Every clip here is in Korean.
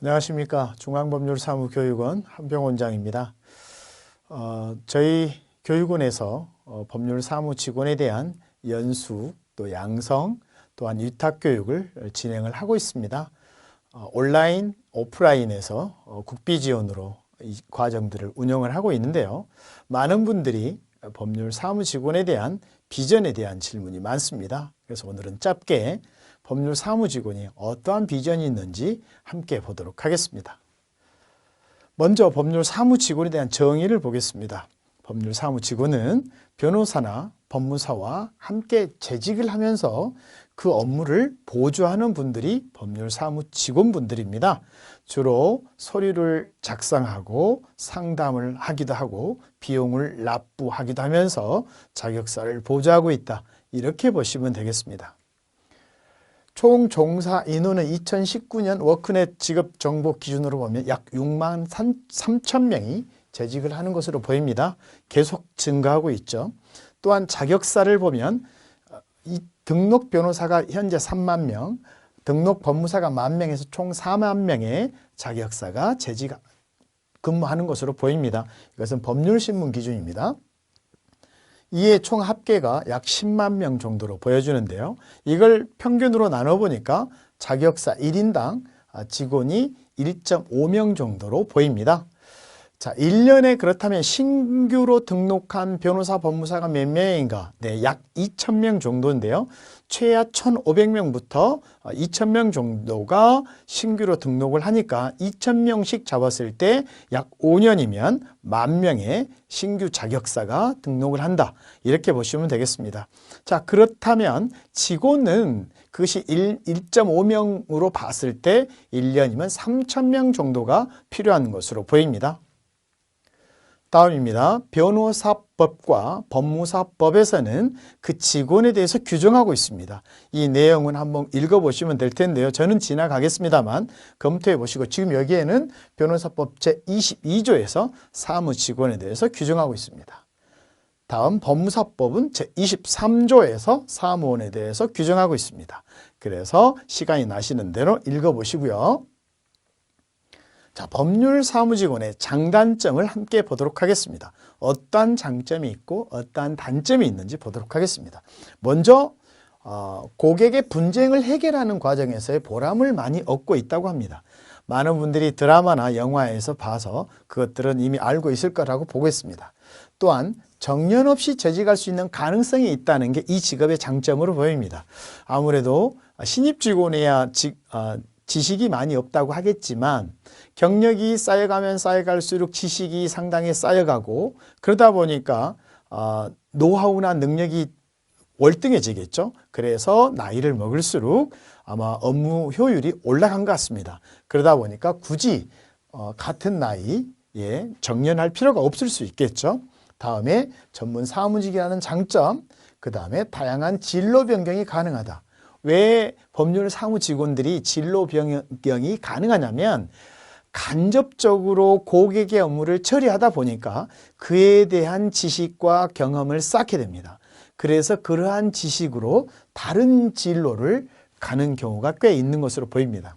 안녕하십니까. 중앙법률사무교육원 한병원장입니다. 저희 교육원에서 법률사무 직원에 대한 연수, 또 양성, 또한 위탁교육을 진행을 하고 있습니다. 온라인, 오프라인에서 국비 지원으로 이 과정들을 운영을 하고 있는데요. 많은 분들이 법률사무 직원에 대한 비전에 대한 질문이 많습니다. 그래서 오늘은 짧게 법률사무직원이 어떠한 비전이 있는지 함께 보도록 하겠습니다. 먼저 법률사무직원에 대한 정의를 보겠습니다. 법률사무직원은 변호사나 법무사와 함께 재직을 하면서 그 업무를 보조하는 분들이 법률사무직원분들입니다. 주로 서류를 작성하고 상담을 하기도 하고 비용을 납부하기도 하면서 자격사를 보조하고 있다. 이렇게 보시면 되겠습니다. 총 종사 인원은 2019년 워크넷 직업 정보 기준으로 보면 약 6만 3천 명이 재직을 하는 것으로 보입니다. 계속 증가하고 있죠. 또한 자격사를 보면 이 등록 변호사가 현재 3만 명, 등록 법무사가 1만 명에서 총 4만 명의 자격사가 재직 근무하는 것으로 보입니다. 이것은 법률신문 기준입니다. 이에 총 합계가 약 10만 명 정도로 보여주는데요. 이걸 평균으로 나눠보니까 자격사 1인당 직원이 1.5명 정도로 보입니다. 자, 1년에 그렇다면 신규로 등록한 변호사, 법무사가 몇 명인가? 네, 약 2,000명 정도인데요. 최하 1,500명부터 2,000명 정도가 신규로 등록을 하니까 2,000명씩 잡았을 때 약 5년이면 10,000명의 신규 자격사가 등록을 한다. 이렇게 보시면 되겠습니다. 자, 그렇다면 직원은 그것이 1.5명으로 봤을 때 1년이면 3,000명 정도가 필요한 것으로 보입니다. 다음입니다. 변호사법과 법무사법에서는 그 직원에 대해서 규정하고 있습니다. 이 내용은 한번 읽어보시면 될 텐데요. 저는 지나가겠습니다만 검토해 보시고 지금 여기에는 변호사법 제22조에서 사무직원에 대해서 규정하고 있습니다. 다음 법무사법은 제23조에서 사무원에 대해서 규정하고 있습니다. 그래서 시간이 나시는 대로 읽어보시고요. 자, 법률사무직원의 장단점을 함께 보도록 하겠습니다. 어떠한 장점이 있고 어떠한 단점이 있는지 보도록 하겠습니다. 먼저 고객의 분쟁을 해결하는 과정에서의 보람을 많이 얻고 있다고 합니다. 많은 분들이 드라마나 영화에서 봐서 그것들은 이미 알고 있을 거라고 보고 있습니다. 또한 정년 없이 재직할 수 있는 가능성이 있다는 게 이 직업의 장점으로 보입니다. 아무래도 신입 직원이야 지식이 많이 없다고 하겠지만 경력이 쌓여가면 쌓여갈수록 지식이 상당히 쌓여가고 그러다 보니까 노하우나 능력이 월등해지겠죠. 그래서 나이를 먹을수록 아마 업무 효율이 올라간 것 같습니다. 그러다 보니까 굳이 같은 나이에 정년할 필요가 없을 수 있겠죠. 다음에 전문 사무직이라는 장점, 그 다음에 다양한 진로 변경이 가능하다. 왜 법률 사무 직원들이 진로 변경이 가능하냐면 간접적으로 고객의 업무를 처리하다 보니까 그에 대한 지식과 경험을 쌓게 됩니다. 그래서 그러한 지식으로 다른 진로를 가는 경우가 꽤 있는 것으로 보입니다.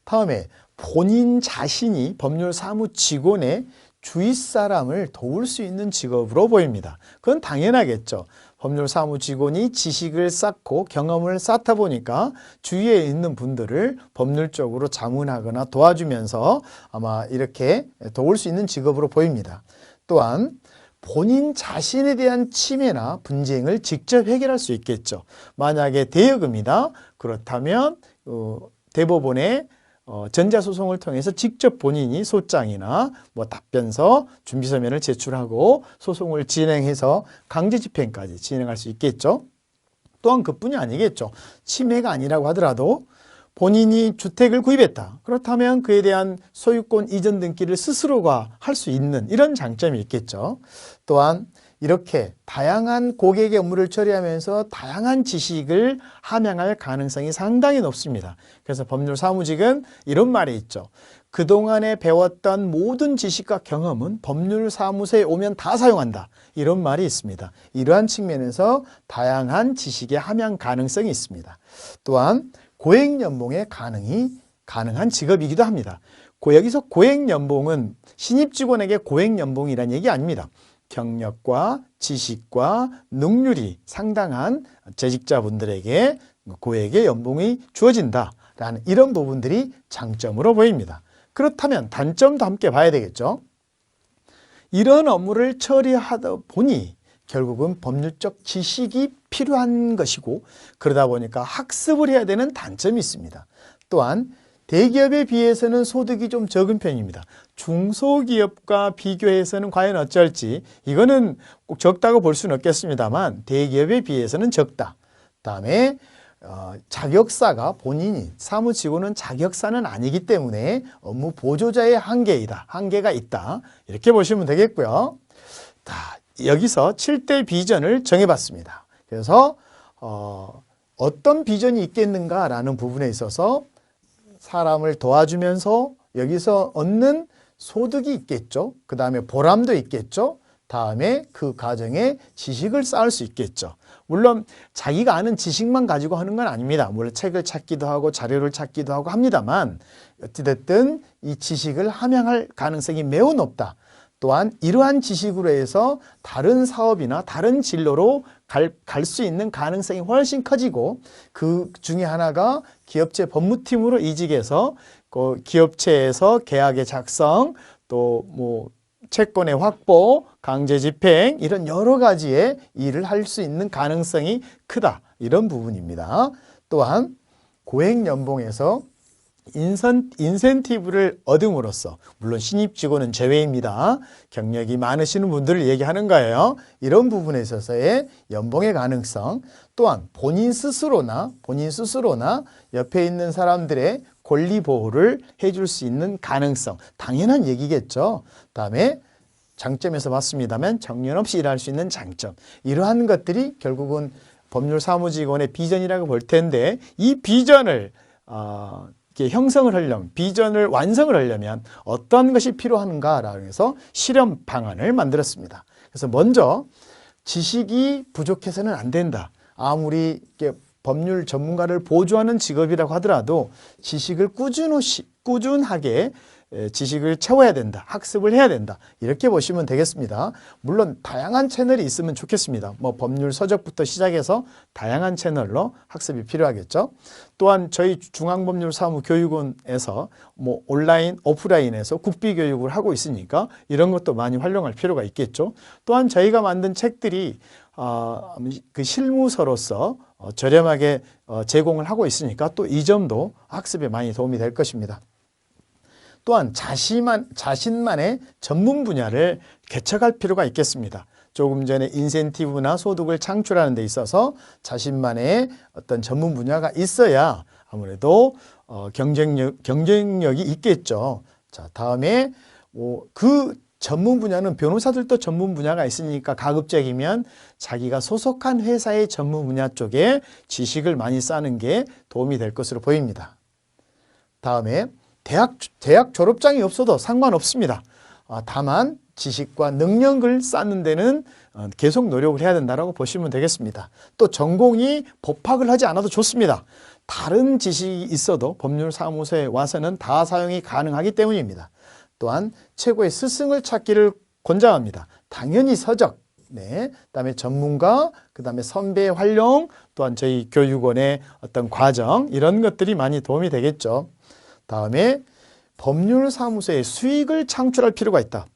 다음에 본인 자신이 법률 사무 직원의 주위 사람을 도울 수 있는 직업으로 보입니다. 그건 당연하겠죠. 법률사무 직원이 지식을 쌓고 경험을 쌓다 보니까 주위에 있는 분들을 법률적으로 자문하거나 도와주면서 아마 이렇게 도울 수 있는 직업으로 보입니다. 또한 본인 자신에 대한 침해나 분쟁을 직접 해결할 수 있겠죠. 만약에 대여금이다. 그렇다면 대법원에 전자소송을 통해서 직접 본인이 소장이나 답변서, 준비서면을 제출하고 소송을 진행해서 강제집행까지 진행할 수 있겠죠. 또한 그뿐이 아니겠죠. 침해가 아니라고 하더라도 본인이 주택을 구입했다. 그렇다면 그에 대한 소유권 이전 등기를 스스로가 할 수 있는 이런 장점이 있겠죠. 또한 이렇게 다양한 고객의 업무를 처리하면서 다양한 지식을 함양할 가능성이 상당히 높습니다. 그래서 법률사무직은 이런 말이 있죠. 그동안에 배웠던 모든 지식과 경험은 법률사무소에 오면 다 사용한다. 이런 말이 있습니다. 이러한 측면에서 다양한 지식의 함양 가능성이 있습니다. 또한 고액연봉의 가능이 가능한 직업이기도 합니다. 여기서 고액연봉은 신입 직원에게 고액연봉이란 얘기 아닙니다. 경력과 지식과 능률이 상당한 재직자분들에게 고액의 연봉이 주어진다라는 이런 부분들이 장점으로 보입니다. 그렇다면 단점도 함께 봐야 되겠죠. 이런 업무를 처리하다 보니 결국은 법률적 지식이 필요한 것이고 그러다 보니까 학습을 해야 되는 단점이 있습니다. 또한 대기업에 비해서는 소득이 좀 적은 편입니다. 중소기업과 비교해서는 과연 어쩔지 이거는 꼭 적다고 볼 수는 없겠습니다만 대기업에 비해서는 적다. 그다음에 자격사가 본인이 사무직원은 자격사는 아니기 때문에 업무 보조자의 한계가 있다. 이렇게 보시면 되겠고요. 여기서 7대 비전을 정해봤습니다. 그래서 어떤 비전이 있겠는가라는 부분에 있어서 사람을 도와주면서 여기서 얻는 소득이 있겠죠. 그 다음에 보람도 있겠죠. 다음에 그 과정에 지식을 쌓을 수 있겠죠. 물론 자기가 아는 지식만 가지고 하는 건 아닙니다. 물론 책을 찾기도 하고 자료를 찾기도 하고 합니다만 어찌됐든 이 지식을 함양할 가능성이 매우 높다. 또한 이러한 지식으로 해서 다른 사업이나 다른 진로로 갈 수 있는 가능성이 훨씬 커지고 그 중에 하나가 기업체 법무팀으로 이직해서 그 기업체에서 계약의 작성 또 뭐 채권의 확보, 강제 집행 이런 여러 가지의 일을 할 수 있는 가능성이 크다. 이런 부분입니다. 또한 고액 연봉에서 인센티브를 얻음으로써 물론 신입 직원은 제외입니다. 경력이 많으시는 분들을 얘기하는 거예요. 이런 부분에 있어서의 연봉의 가능성 또한 본인 스스로나 옆에 있는 사람들의 권리 보호를 해줄 수 있는 가능성 당연한 얘기겠죠. 그다음에 장점에서 봤습니다만 정년 없이 일할 수 있는 장점 이러한 것들이 결국은 법률사무직원의 비전이라고 볼 텐데 이 비전을 형성을 하려면 비전을 완성을 하려면 어떤 것이 필요한가라고 해서 실험 방안을 만들었습니다. 그래서 먼저 지식이 부족해서는 안 된다. 아무리 법률 전문가를 보조하는 직업이라고 하더라도 지식을 꾸준하게 지식을 채워야 된다. 학습을 해야 된다. 이렇게 보시면 되겠습니다. 물론 다양한 채널이 있으면 좋겠습니다. 뭐 법률 서적부터 시작해서 다양한 채널로 학습이 필요하겠죠. 또한 저희 중앙법률사무교육원에서 뭐 온라인, 오프라인에서 국비교육을 하고 있으니까 이런 것도 많이 활용할 필요가 있겠죠. 또한 저희가 만든 책들이 그 실무서로서 저렴하게 제공을 하고 있으니까 또 이 점도 학습에 많이 도움이 될 것입니다. 또한 자신만의 전문 분야를 개척할 필요가 있겠습니다. 조금 전에 인센티브나 소득을 창출하는 데 있어서 자신만의 어떤 전문 분야가 있어야 아무래도 경쟁력이 있겠죠. 자, 다음에 그 전문 분야는 변호사들도 전문 분야가 있으니까 가급적이면 자기가 소속한 회사의 전문 분야 쪽에 지식을 많이 쌓는 게 도움이 될 것으로 보입니다. 다음에 대학 졸업장이 없어도 상관없습니다. 다만 지식과 능력을 쌓는 데는 계속 노력을 해야 된다고 보시면 되겠습니다. 또 전공이 법학을 하지 않아도 좋습니다. 다른 지식이 있어도 법률사무소에 와서는 다 사용이 가능하기 때문입니다. 또한 최고의 스승을 찾기를 권장합니다. 당연히 서적, 그다음에 전문가, 그다음에 선배 활용, 또한 저희 교육원의 어떤 과정 이런 것들이 많이 도움이 되겠죠. 다음에 법률사무소에 수익을 창출할 필요가 있다.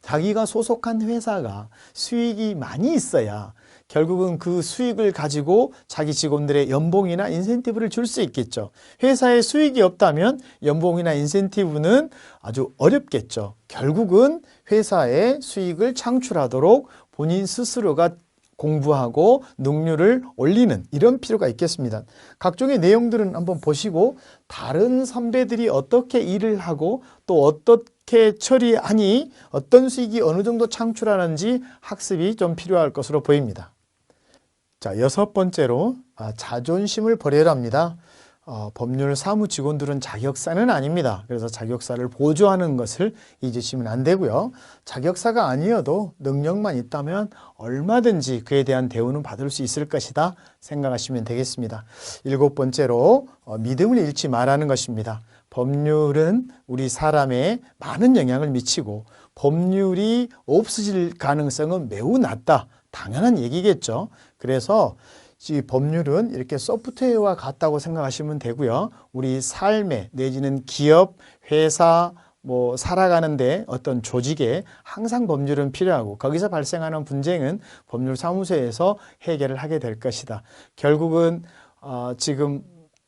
자기가 소속한 회사가 수익이 많이 있어야 결국은 그 수익을 가지고 자기 직원들의 연봉이나 인센티브를 줄 수 있겠죠. 회사에 수익이 없다면 연봉이나 인센티브는 아주 어렵겠죠. 결국은 회사에 수익을 창출하도록 본인 스스로가 공부하고 능률을 올리는 이런 필요가 있겠습니다. 각종의 내용들은 한번 보시고 다른 선배들이 어떻게 일을 하고 또 어떻게 처리하니 어떤 수익이 어느 정도 창출하는지 학습이 좀 필요할 것으로 보입니다. 자, 6번째로 자존심을 버려라 합니다. 법률 사무 직원들은 자격사는 아닙니다. 그래서 자격사를 보조하는 것을 잊으시면 안 되고요. 자격사가 아니어도 능력만 있다면 얼마든지 그에 대한 대우는 받을 수 있을 것이다 생각하시면 되겠습니다. 7번째로 믿음을 잃지 말라는 것입니다. 법률은 우리 사람에 많은 영향을 미치고 법률이 없어질 가능성은 매우 낮다. 당연한 얘기겠죠. 그래서 이 법률은 이렇게 소프트웨어와 같다고 생각하시면 되고요. 우리 삶에 내지는 기업, 회사, 살아가는데 어떤 조직에 항상 법률은 필요하고 거기서 발생하는 분쟁은 법률사무소에서 해결을 하게 될 것이다. 결국은 지금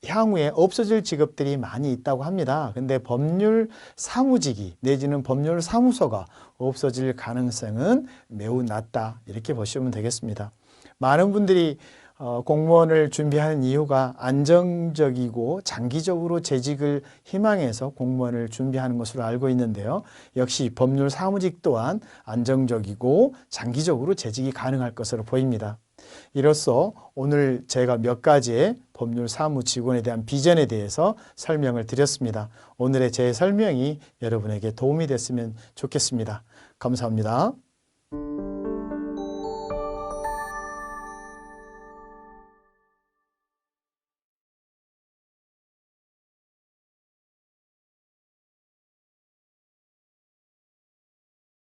향후에 없어질 직업들이 많이 있다고 합니다. 근데 법률 사무직이 내지는 법률 사무소가 없어질 가능성은 매우 낮다. 이렇게 보시면 되겠습니다. 많은 분들이 공무원을 준비하는 이유가 안정적이고 장기적으로 재직을 희망해서 공무원을 준비하는 것으로 알고 있는데요. 역시 법률 사무직 또한 안정적이고 장기적으로 재직이 가능할 것으로 보입니다. 이로써 오늘 제가 몇 가지의 법률 사무 직원에 대한 비전에 대해서 설명을 드렸습니다. 오늘의 제 설명이 여러분에게 도움이 됐으면 좋겠습니다. 감사합니다.